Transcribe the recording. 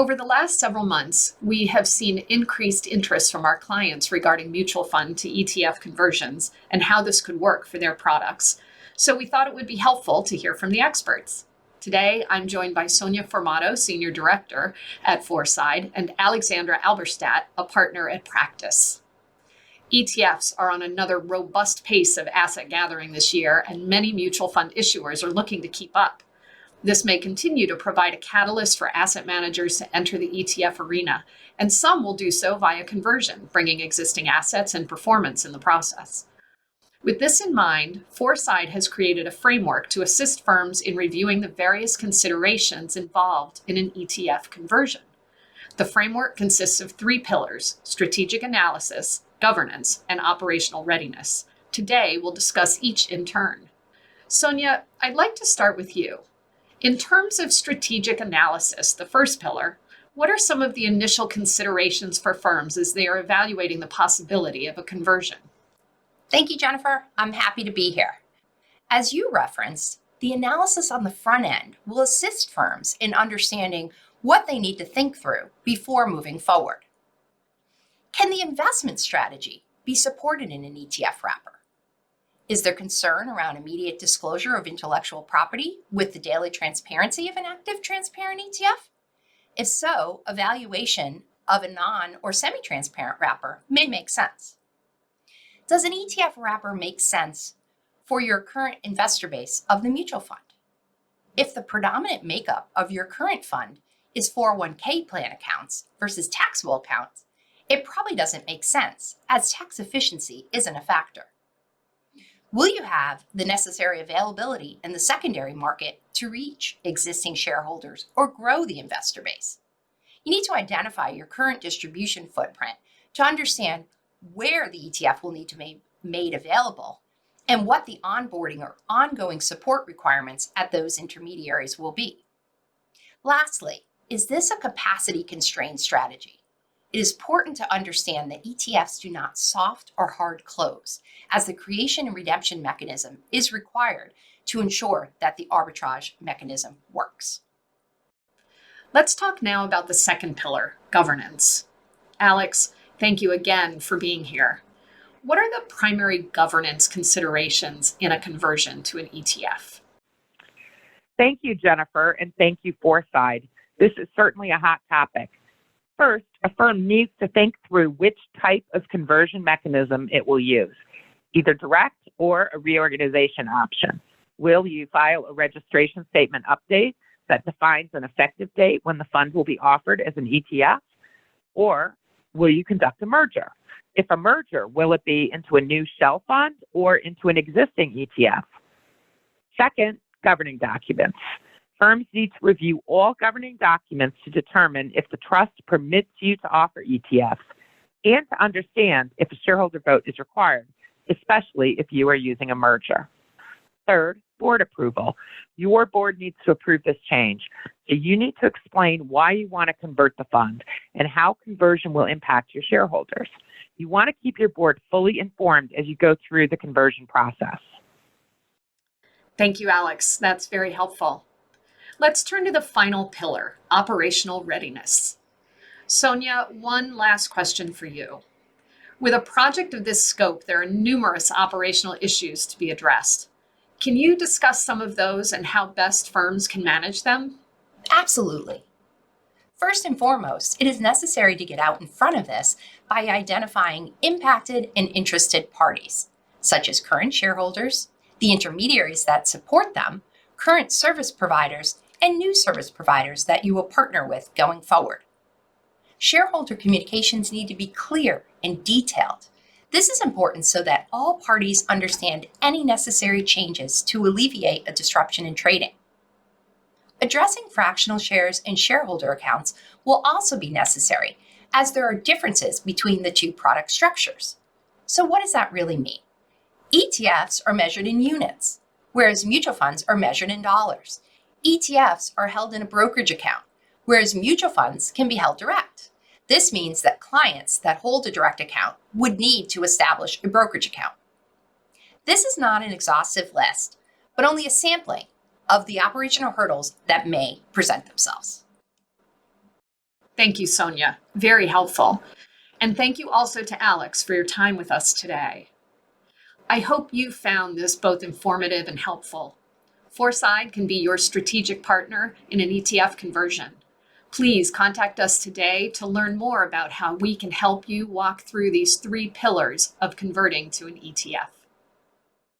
Over the last several months, we have seen increased interest from our clients regarding mutual fund to ETF conversions and how this could work for their products. So we thought it would be helpful to hear from the experts. Today, I'm joined by Sonia Formato, Senior Director at Foreside, and Alexandra Alberstadt, a partner at Practice. ETFs are on another robust pace of asset gathering this year, and many mutual fund issuers are looking to keep up. This may continue to provide a catalyst for asset managers to enter the ETF arena, and some will do so via conversion, bringing existing assets and performance in the process. With this in mind, Foreside has created a framework to assist firms in reviewing the various considerations involved in an ETF conversion. The framework consists of 3 pillars: strategic analysis, governance, and operational readiness. Today, we'll discuss each in turn. Sonia, I'd like to start with you. In terms of strategic analysis, the first pillar, what are some of the initial considerations for firms as they are evaluating the possibility of a conversion? Thank you, Jennifer. I'm happy to be here. As you referenced, the analysis on the front end will assist firms in understanding what they need to think through before moving forward. Can the investment strategy be supported in an ETF wrapper? Is there concern around immediate disclosure of intellectual property with the daily transparency of an active transparent ETF? If so, evaluation of a non- or semi-transparent wrapper may make sense. Does an ETF wrapper make sense for your current investor base of the mutual fund? If the predominant makeup of your current fund is 401k plan accounts versus taxable accounts, it probably doesn't make sense, as tax efficiency isn't a factor. Will you have the necessary availability in the secondary market to reach existing shareholders or grow the investor base? You need to identify your current distribution footprint to understand where the ETF will need to be made available and what the onboarding or ongoing support requirements at those intermediaries will be. Lastly, is this a capacity-constrained strategy? It is important to understand that ETFs do not soft or hard close, as the creation and redemption mechanism is required to ensure that the arbitrage mechanism works. Let's talk now about the second pillar, governance. Alex, thank you again for being here. What are the primary governance considerations in a conversion to an ETF? Thank you, Jennifer, and thank you, Foreside. This is certainly a hot topic. First, a firm needs to think through which type of conversion mechanism it will use, either direct or a reorganization option. Will you file a registration statement update that defines an effective date when the fund will be offered as an ETF? Or will you conduct a merger? If a merger, will it be into a new shell fund or into an existing ETF? Second, governing documents. Firms need to review all governing documents to determine if the trust permits you to offer ETFs and to understand if a shareholder vote is required, especially if you are using a merger. Third, board approval. Your board needs to approve this change, so you need to explain why you want to convert the fund and how conversion will impact your shareholders. You want to keep your board fully informed as you go through the conversion process. Thank you, Alex. That's very helpful. Let's turn to the final pillar, operational readiness. Sonia, one last question for you. With a project of this scope, there are numerous operational issues to be addressed. Can you discuss some of those and how best firms can manage them? Absolutely. First and foremost, it is necessary to get out in front of this by identifying impacted and interested parties, such as current shareholders, the intermediaries that support them, current service providers, and new service providers that you will partner with going forward. Shareholder communications need to be clear and detailed. This is important so that all parties understand any necessary changes to alleviate a disruption in trading. Addressing fractional shares and shareholder accounts will also be necessary, as there are differences between the two product structures. So what does that really mean? ETFs are measured in units, whereas mutual funds are measured in dollars. ETFs are held in a brokerage account, whereas mutual funds can be held direct. This means that clients that hold a direct account would need to establish a brokerage account. This is not an exhaustive list, but only a sampling of the operational hurdles that may present themselves. Thank you, Sonia. Very helpful. And thank you also to Alex for your time with us today. I hope you found this both informative and helpful. Foreside can be your strategic partner in an ETF conversion. Please contact us today to learn more about how we can help you walk through these 3 pillars of converting to an ETF.